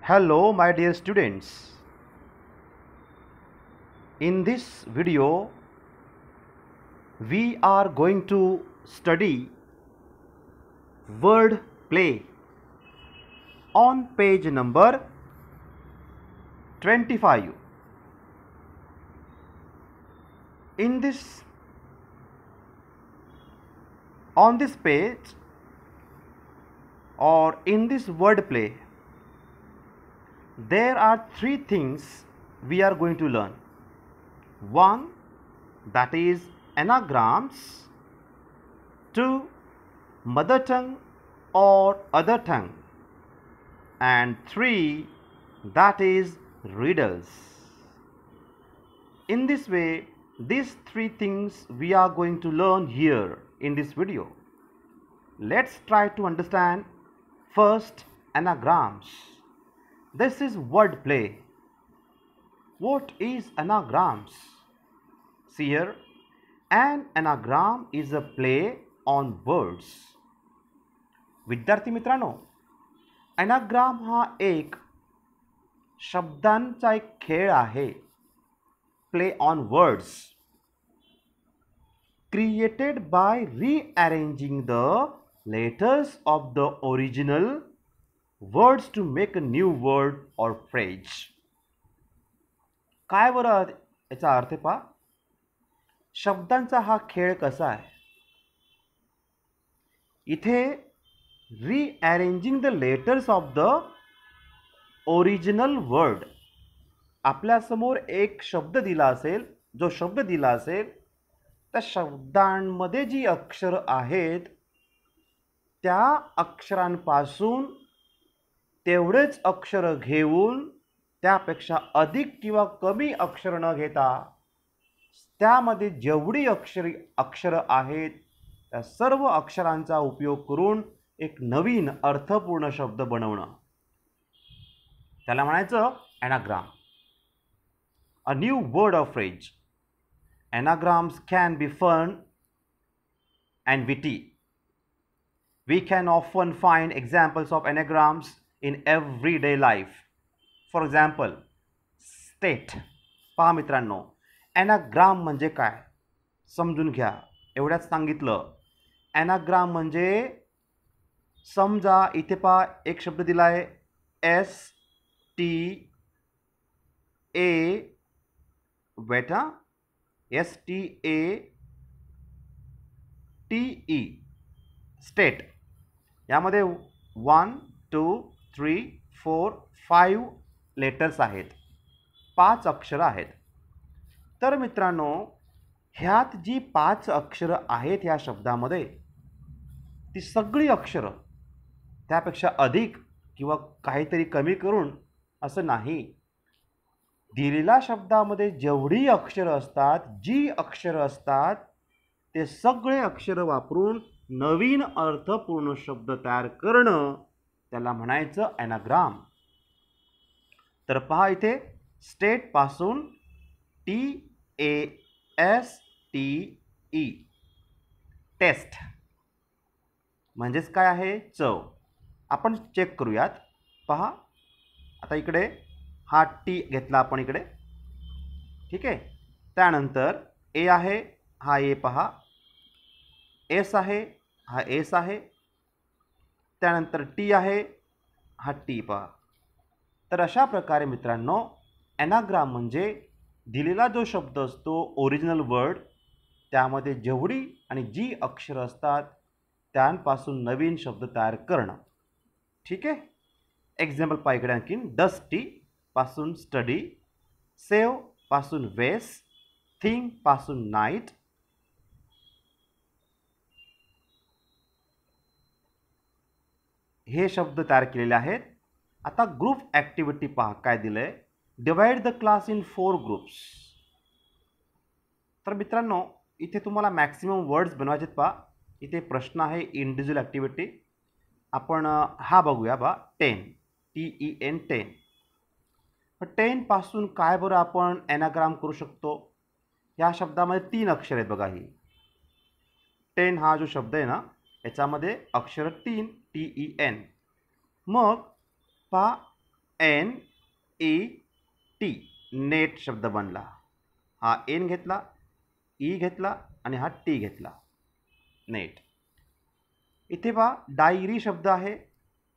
Hello my dear students. In this video we are going to study word play on page number 25. In this on this page or in this word play there are three things we are going to learn. One, that is anagrams. Two, mother tongue or other tongue. And three, that is riddles. In this way, these three things we are going to learn here in this video. Let's try to understand first anagrams. This is word play. What is anagrams? See here, an anagram is a play on words. विद्यार्थी मित्रांनो, anagram हा एक शब्दांचा एक खेळ आहे. Play on words. Created by rearranging the letters of the original words to make a new word or phrase. काय बरं याचा अर्थ पहा. शब्दांचा हा खेळ कसा आहे. इथे rearranging the letters of the original word. आपल्यासमोर एक शब्द दिला असेल, जो शब्द दिला असेल त्या शब्दांमध्ये जी अक्षर आहेत त्या अक्षरांपासून तेवढेच अक्षर घेऊन त्यापेक्षा अधिक किंवा कमी अक्षर न घेता त्यामध्ये जेवढी अक्षर आहेत त्या सर्व अक्षरांचा उपयोग करून एक नवीन अर्थपूर्ण शब्द बनवणं, त्याला म्हणायचं anagram. A new word or phrase. Anagrams can be fun and witty. We can often find examples of anagrams in everyday life. For example, state. पहा मित्रांनो, anagram म्हणजे काय समजून घ्या. एवढ्याच सांगितलं. anagram म्हणजे समजा इथे पहा एक शब्द दिला आहे STA बेटा STATE स्टेट. यामध्ये 1 2 3 4 5 लेटर्स आहेत, 5 अक्षर आहेत. तर मित्रांनो, ह्यात जी 5 अक्षर आहेत ह्या शब्दामध्ये ती सगळी अक्षर त्यापेक्षा अधिक किंवा काहीतरी कमी करून असं नाही. दिलेल्या शब्दामध्ये जेवढी अक्षर असतात, जी अक्षर असतात ते सगळे अक्षर वापरून नवीन अर्थपूर्ण शब्द तयार करणं त्याला म्हणायचं anagram. तर पहा इथे स्टेट पासून TASTE टेस्ट म्हणजेच काय आहे, चव. आपण चेक करूयात. पहा आता इकडे हा टी घेतला आपण इकडे, ठीक आहे. त्यानंतर ए आहे, हा ए पहा. एस आहे, हा एस आहे. त्यानंतर टी आहे, हा टी पहा. तर अशा प्रकारे मित्रांनो, anagram म्हणजे दिलेला जो शब्द असतो ओरिजिनल वर्ड त्यामध्ये जेवढी आणि जी अक्षर असतात त्यांपासून नवीन शब्द तयार करणं, ठीक आहे. एक्झाम्पल पहा इकडे आणखीन. डस्टी पासून स्टडी, सेव पासून वेस, थिंग पासून नाईट, हे शब्द तयार केलेले आहेत. आता ग्रुप ॲक्टिव्हिटी पहा काय दिलंय. Divide the class in 4 groups. तर मित्रांनो, इथे तुम्हाला मॅक्सिमम वर्ड्स बनवायचे आहेत. पहा इथे प्रश्न आहे इंडिव्हिज्युअल ॲक्टिव्हिटी. आपण हा बघूया बा. 10 TEN 10. 10 पासून काय बरं आपण anagram करू शकतो. या शब्दामध्ये 3 अक्षर आहेत बघा. ही 10 हा जो शब्द आहे ना याच्यामध्ये अक्षर 3 TEN. मग पहा NET, नेट शब्द बनला. हा एन घेतला, ई घेतला आणि हा टी घेतला, नेट. इथे पहा डायरी शब्द आहे,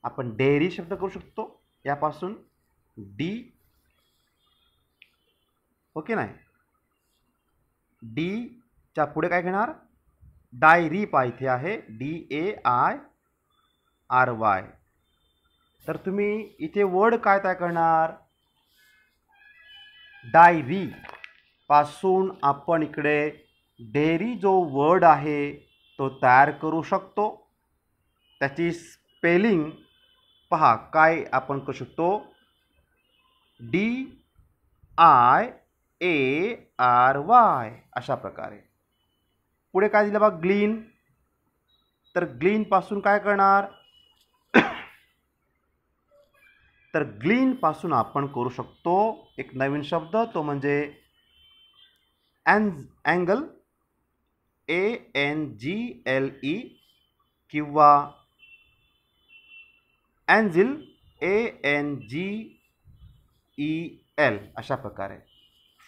आपण डेअरी शब्द करू शकतो यापासून डी, ओके नाही. डी च्या पुढे काय घेणार, डायरी पहा इथे आहे DAIRY. तर तुम्ही इथे वर्ड काय तयार करणार, डायरी पासून आपण इकडे डेअरी जो वर्ड आहे तो तयार करू शकतो. त्याची स्पेलिंग पहा काय आपण करू शकतो, DIARY अशा प्रकारे. पुढे काय दिलं बघा, ग्लीन. तर ग्लीन पासून काय करणार, तर ग्लीन पासून आपण करू शकतो एक नवीन शब्द, तो म्हणजे अँगल, ANGLE किंवा एंजिल, ANGEL अशा प्रकारे.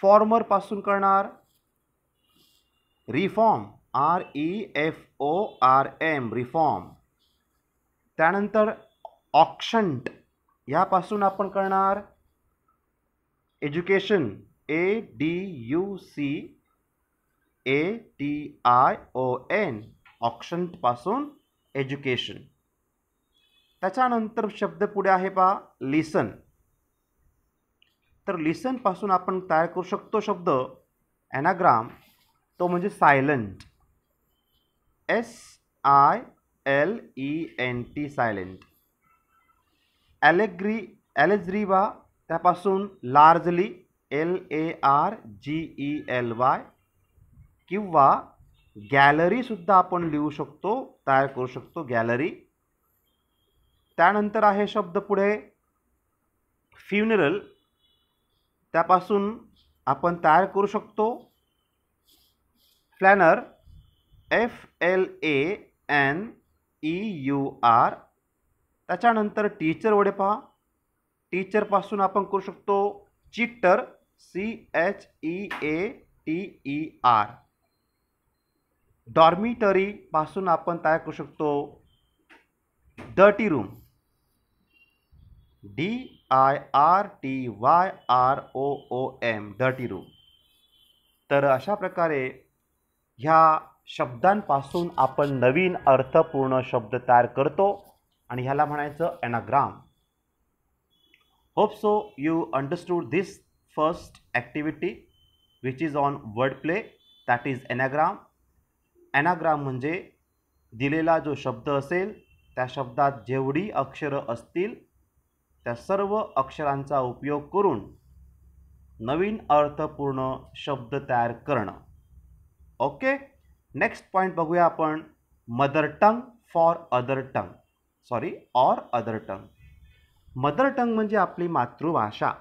फॉर्मर पासून करणार रिफॉर्म, REFORM, रिफॉर्म. त्यानंतर ऑक्शंट यापासून आपण करणार एज्युकेशन, ADUCATION, ऑक्शंट पासून एज्युकेशन. त्याच्यानंतर शब्द पुढे आहे पहा लिसन. तर लिसन पासून आपण तयार करू शकतो शब्द ॲनाग्राम, तो म्हणजे सायलेंट, SILENT, सायलेंट. ॲलेग्री बा त्यापासून लार्जली, LARGELY किंवा गॅलरी सुद्धा आपण लिहू शकतो, तयार करू शकतो गॅलरी. त्यानंतर आहे शब्द पुढे फ्युनरल, त्यापासून आपण तयार करू शकतो फ्लॅनर, FLANEUR. त्याच्यानंतर टीचर वडे पहा, टीचरपासून आपण करू शकतो चीटर, CHEATER. डॉर्मिटरी पासून आपण तयार करू शकतो dirty room, DIRTYROOM, dirty room. तर अशा प्रकारे ह्या शब्दांपासून आपण नवीन अर्थपूर्ण शब्द तयार करतो आणि ह्याला म्हणायचं anagram. Hope so you understood this first activity which is on word play, that is anagram. Anagram म्हणजे दिलेला जो शब्द असेल त्या शब्दात जेवढी अक्षरं असतील त्या सर्व अक्षरांचा उपयोग करून नवीन अर्थपूर्ण शब्द तयार करणं. ओके, नेक्स्ट पॉईंट बघूया आपण, mother tongue for other tongue, or other tongue. Mother tongue म्हणजे आपली मातृभाषा.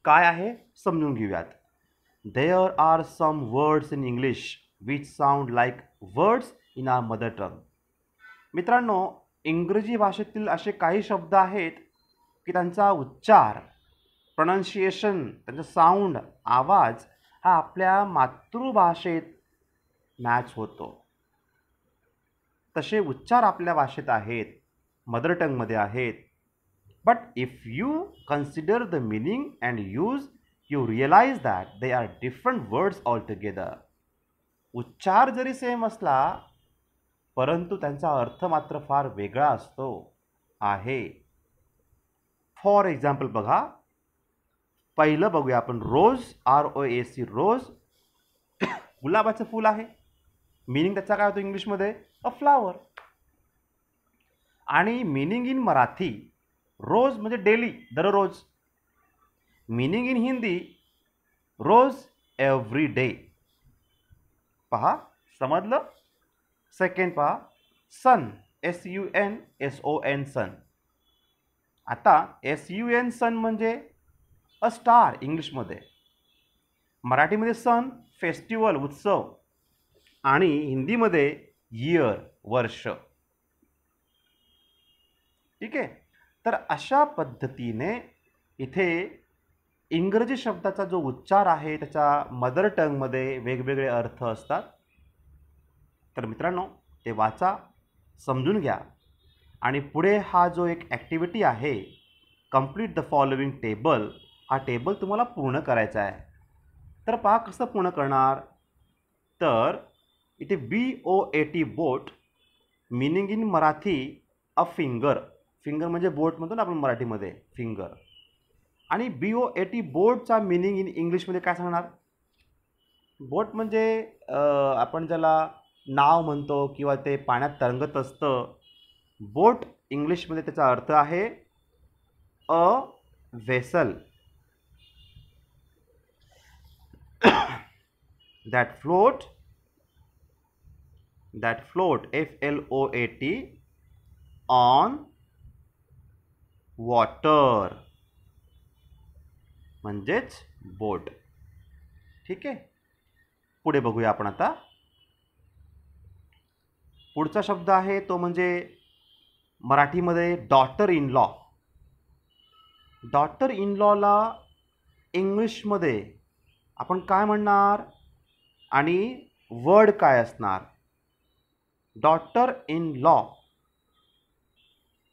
काय आहे समजून घेऊयात. There are some words in English which sound like words in our mother tongue. मित्रांनो, इंग्रजी भाषेतील असे काही शब्द आहेत की त्यांचा उच्चार, प्रोनाऊन्सिएशन, त्यांचा साऊंड, आवाज हा आपल्या मातृभाषेत मॅच होतो. तसे उच्चार आपल्या भाषेत आहेत, मदर टंगमध्ये आहेत. But if you consider the meaning and use, you realise that they are different words all together. उच्चार जरी सेम असला परंतु त्यांचा अर्थ मात्र फार वेगळा असतो आहे. फॉर एक्झाम्पल बघा, पहिलं बघूया आपण, रोज, ROAC, रोज गुलाबाचं फूल आहे. मिनिंग त्याचा काय होतो इंग्लिशमध्ये, अ फ्लावर. आणि मिनिंग इन मराठी, रोज म्हणजे डेली, दररोज. मिनिंग इन हिंदी, रोज एव्हरी डे. पहा समजलं. सेकंड पहा, सन, SUN, सन. आता SUN, सन म्हणजे अ स्टार इंग्लिशमध्ये. मराठीमध्ये सण, फेस्टिवल, उत्सव. आणि हिंदीमध्ये इयर, वर्ष. ठीक आहे. तर अशा पद्धतीने इथे इंग्रजी शब्दाचा जो उच्चार आहे त्याच्या मदर टंगमध्ये वेगवेगळे अर्थ असतात. तर मित्रांनो, ते वाचा, समजून घ्या आणि पुढे हा जो एक ॲक्टिव्हिटी आहे, कंप्लीट द फॉलोइंग टेबल, हा टेबल तुम्हाला पूर्ण करायचा आहे. तर पहा कसं पूर्ण करणार. तर इथे BOAT boat, meaning in Marathi a finger. Finger म्हणजे बोट म्हणतो ना आपण मराठीमध्ये, फिंगर. आणि BOAT बोटचा मिनिंग इन इंग्लिशमध्ये काय सांगणार. बोट म्हणजे आपण ज्याला नाव म्हणतो किंवा ते पाण्यात तरंगत असतं. बोट इंग्लिशमध्ये त्याचा अर्थ आहे अ vessel that float FLOAT on water, म्हणजेच बोट. ठीक आहे, पुढे बघूया आपण आता. पुढचा शब्द आहे तो म्हणजे मराठीमध्ये daughter in law. Daughter in लॉला इंग्लिशमध्ये आपण काय म्हणणार आणि वर्ड काय असणार. डॉटर इन लॉ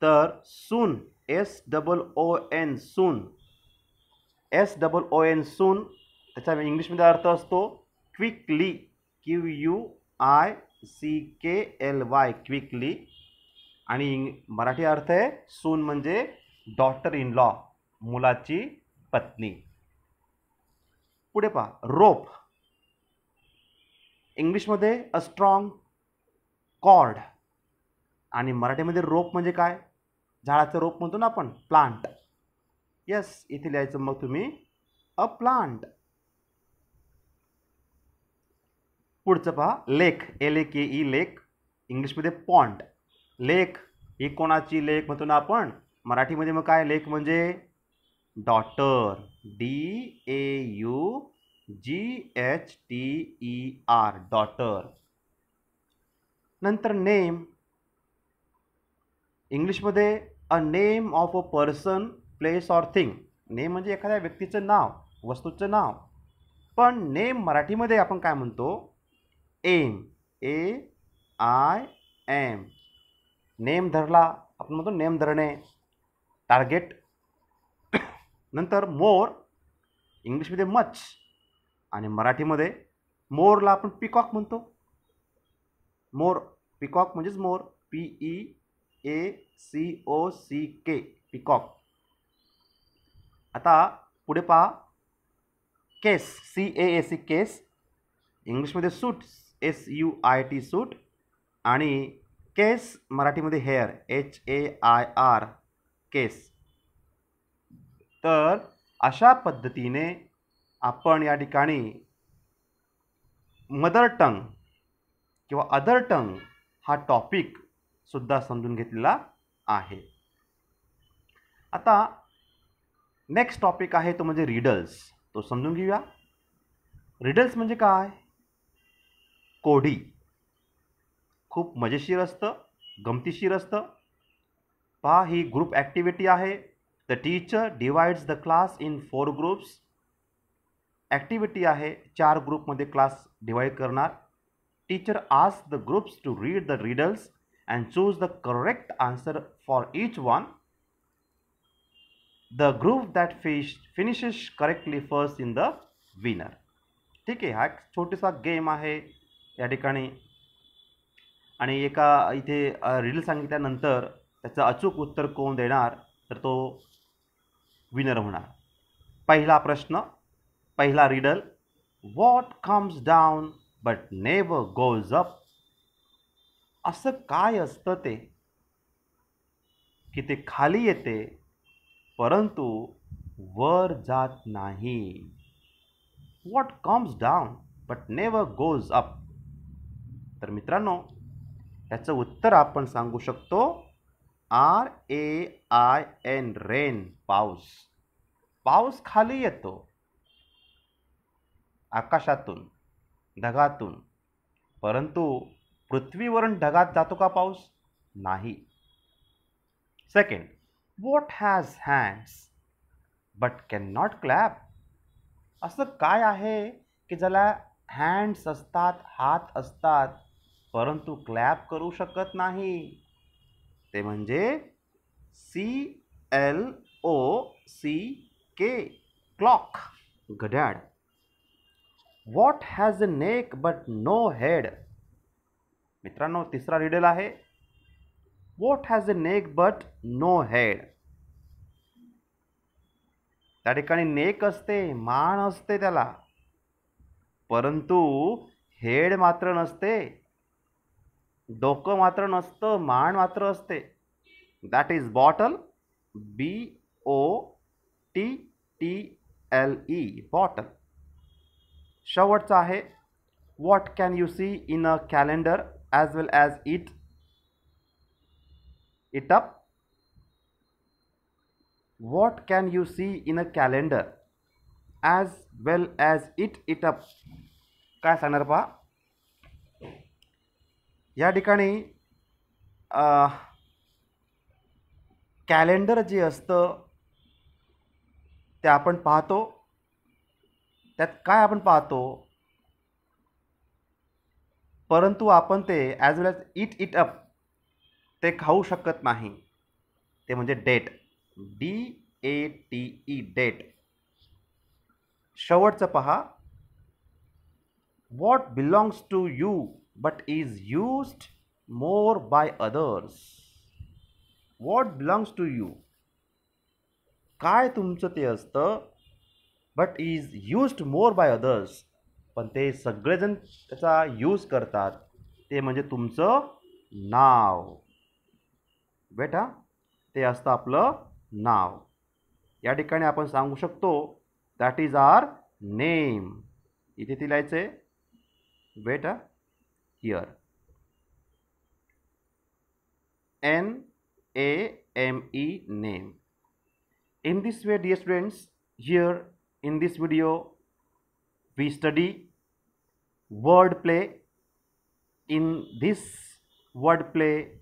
तर सून, SOON, सून, त्याचा इंग्लिशमध्ये अर्थ असतो क्विकली, QUICKLY, क्विकली. आणि मराठी अर्थ आहे सून म्हणजे डॉटर इन लॉ, मुलाची पत्नी. पुढे पहा, रोप. इंग्लिशमध्ये अ स्ट्रॉंग कॉर्ड आणि मराठीमध्ये रोप म्हणजे काय, झाडाचं रोप म्हणतो ना आपण, प्लांट. यस, इथे लिहायचं मग तुम्ही अ प्लांट. पुढचं पहा, लेक, LAKE, लेक. इंग्लिशमध्ये पॉन्ड. लेक ही कोणाची लेक म्हणतो ना आपण, मराठीमध्ये मग काय, लेक म्हणजे डॉटर, DAUGHTER, डॉटर. नंतर नेम. इंग्लिशमध्ये a name of a person, place or thing. Name म्हणजे एखाद्या व्यक्तीचं नाव, वस्तूचं नाव. पण नेम मराठीमध्ये आपण काय म्हणतो, एम, AIM. नेम धरला, आपण म्हणतो नेम धरणे, टार्गेट. नंतर मोर. इंग्लिशमध्ये मच आणि मराठीमध्ये मोरला आपण पिकॉक म्हणतो. मोर, पिकॉक म्हणजेच मोर, PEACOCK, पिकॉक. आता पुढे पहा, केस, CASE, केस. इंग्लिशमध्ये सूट, SUIT, सूट. आणि केस मराठीमध्ये हेअर, HAIR, केस. तर अशा पद्धतीने आपण या ठिकाणी मदर टंग किंवा अदर टंग हा टॉपिक सुद्धा समजून घेतलेला आहे. आता नेक्स्ट टॉपिक आहे तो म्हणजे रिडल्स, तो समजून घेऊया. रिडल्स म्हणजे काय, कोडी. खूप मजेशीर असतं, गमतीशीर असतं. पहा, ही ग्रुप ॲक्टिव्हिटी आहे. The teacher divides the class in 4 groups. Activity आहे, 4 ग्रुपमध्ये क्लास डिवाइड करणार. Teacher ask the groups to read the riddles and choose the correct answer for each one. The group that finishes correctly first in the winner. ठीक आहे, हा एक छोटासा game आहे या ठिकाणी. आणि एका इथे रिडल सांगितल्यानंतर त्याचं अचूक उत्तर कोण देणार तर तो विनर होणार. पहिला प्रश्न, पहिला riddle. What comes down but never goes up. असं काय असतं ते की ते खाली येते परंतु वर जात नाही. What comes down but never goes up. तर मित्रांनो, याचं उत्तर आपण सांगू शकतो RAIN, रेन, पाऊस. पाऊस खाली येतो आकाशातून, ढगातून, परंतु पृथ्वीवरून ढगात जातो का पाऊस? नाही. Second, What has hands but cannot clap? असं काय आहे की ज्याला हँड्स असतात, हात असतात, परंतु क्लॅप करू शकत नाही? ते म्हणजे CLOCK, क्लॉक, घड्याळ. What has a neck but no head? मित्रांनो, तिसरा रिडल आहे. What has a neck but no head? त्या ठिकाणी नेक असते, मान असते त्याला, परंतु हेड मात्र नसते, डोकं मात्र नसतं, मान मात्र असते. That is bottle. BOTTLE, bottle. शेवटचा आहे. What can you see in a calendar as well as it up? What can you see in a calendar as well as it up? काय सांगणार पहा. या ठिकाणी कॅलेंडर जे असतं ते आपण पाहतो. त्यात काय आपण पाहतो, परंतु आपण ते as well as it up ते खाऊ शकत नाही. ते म्हणजे डेट. DATE, date. शेवटचं पहा. What belongs to you but is used more by others? What belongs to you, काय तुमचं ते असतं, but is used more by others, पण ते सगळेजण त्याचा यूज करतात. ते म्हणजे तुमचं नाव. बेटा, ते असतं आपलं नाव. या ठिकाणी आपण सांगू शकतो दॅट इज आवर नेम. इथे ती लिहायचे. बेटा, here NAME, name. In this way, dear students, here in this video we study word play. In this word play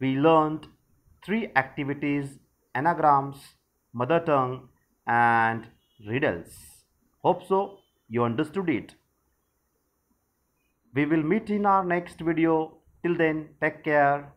we learned 3 activities: anagrams, mother tongue, and riddles. Hope so you understood it. We will meet in our next video. Till then, take care.